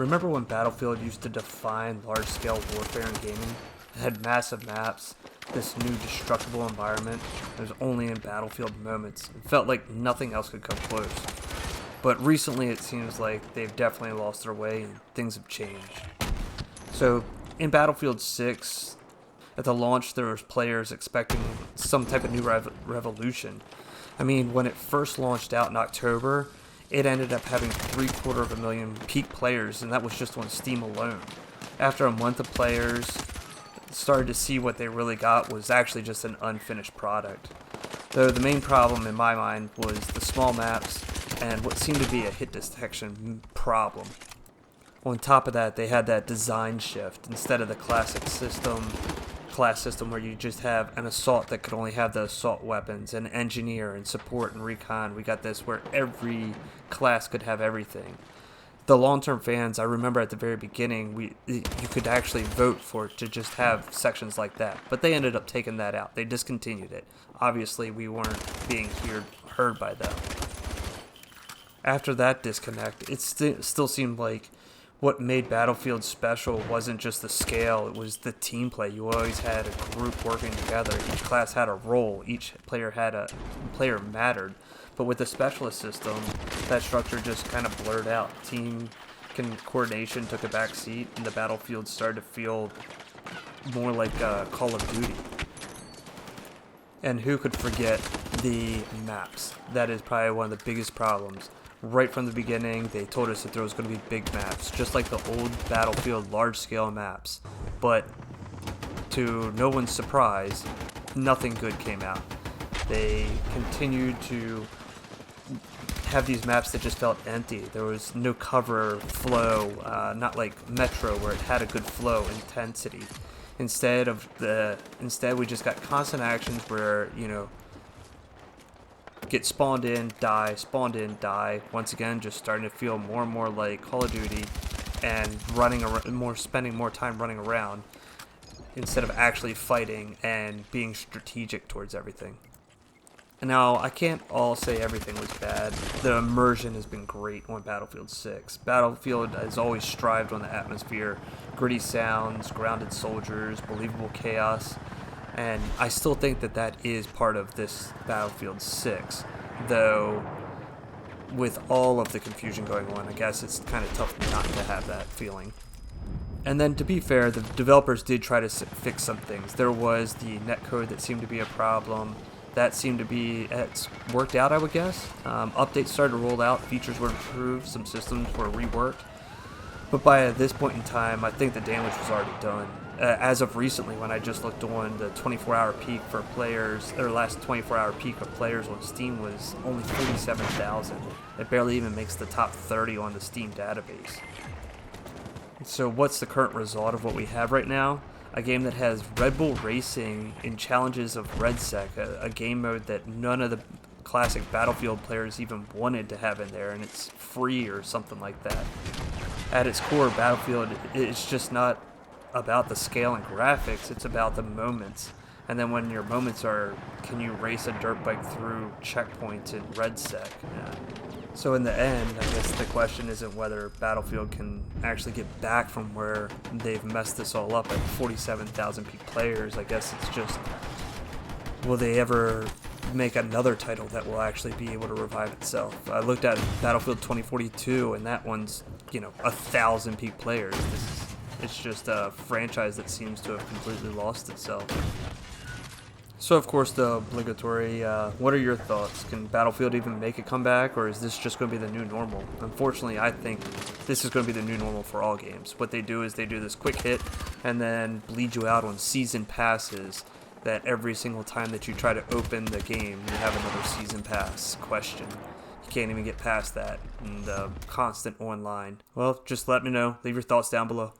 Remember when Battlefield used to define large-scale warfare in gaming? It had massive maps, this new destructible environment that was only in Battlefield moments. It felt like nothing else could come close. But recently it seems like they've definitely lost their way and things have changed. So in Battlefield 6, at the launch there was players expecting some type of new revolution. I mean, when it first launched out in October, it ended up having 750,000 peak players, and that was just on Steam alone. After a month of players started to see what they really got was actually just an unfinished product. Though the main problem in my mind was the small maps and what seemed to be a hit detection problem. On top of that, they had that design shift. Instead of the class system where you just have an assault that could only have the assault weapons, an engineer and support and recon, we got this where every class could have everything. The long-term fans, I remember at the very beginning, you could actually vote for it to just have sections like that, but they ended up taking that out. They discontinued it. Obviously, we weren't being heard by them. After that disconnect, it still seemed like what made Battlefield special wasn't just the scale, it was the team play. You always had a group working together. Each class had a role. Each player mattered. But with the specialist system, that structure just kind of blurred out. Team coordination took a back seat, and the Battlefield started to feel more like Call of Duty. And who could forget the maps? That is probably one of the biggest problems. Right from the beginning, they told us that there was going to be big maps, just like the old Battlefield large-scale maps. But to no one's surprise, nothing good came out. They continued to have these maps that just felt empty. There was no cover flow, not like Metro where it had a good flow, intensity. Instead, we just got constant actions where, get spawned in, die, spawned in, die. Once again, just starting to feel more and more like Call of Duty, and spending more time running around instead of actually fighting and being strategic towards everything. And now, I can't all say everything was bad. The immersion has been great on Battlefield 6. Battlefield has always strived on the atmosphere, gritty sounds, grounded soldiers, believable chaos. And I still think that is part of this Battlefield 6, though with all of the confusion going on, I guess it's kind of tough not to have that feeling. And then, to be fair, the developers did try to fix some things. There was the netcode that seemed to be a problem. That seemed to be, it's worked out, I would guess. Updates started to roll out, features were improved, some systems were reworked. But by this point in time, I think the damage was already done. As of recently, when I just looked on the 24-hour peak for players, or last 24-hour peak of players on Steam was only 47,000. It barely even makes the top 30 on the Steam database. So what's the current result of what we have right now? A game that has Red Bull Racing in challenges of RedSec, a game mode that none of the classic Battlefield players even wanted to have in there, and it's free or something like that. At its core, Battlefield is just not about the scale and graphics, it's about the moments. And then when your moments are, can you race a dirt bike through checkpoints in RedSec? So in the end, I guess the question isn't whether Battlefield can actually get back from where they've messed this all up at 47,000 peak players. I guess it's just, will they ever make another title that will actually be able to revive itself? I looked at Battlefield 2042, and that one's, 1,000 peak players. It's just a franchise that seems to have completely lost itself. So, of course, the obligatory, what are your thoughts? Can Battlefield even make a comeback, or is this just going to be the new normal? Unfortunately, I think this is going to be the new normal for all games. What they do is they do this quick hit and then bleed you out on season passes that every single time that you try to open the game, you have another season pass question. You can't even get past that, and constant online. Well, just let me know. Leave your thoughts down below.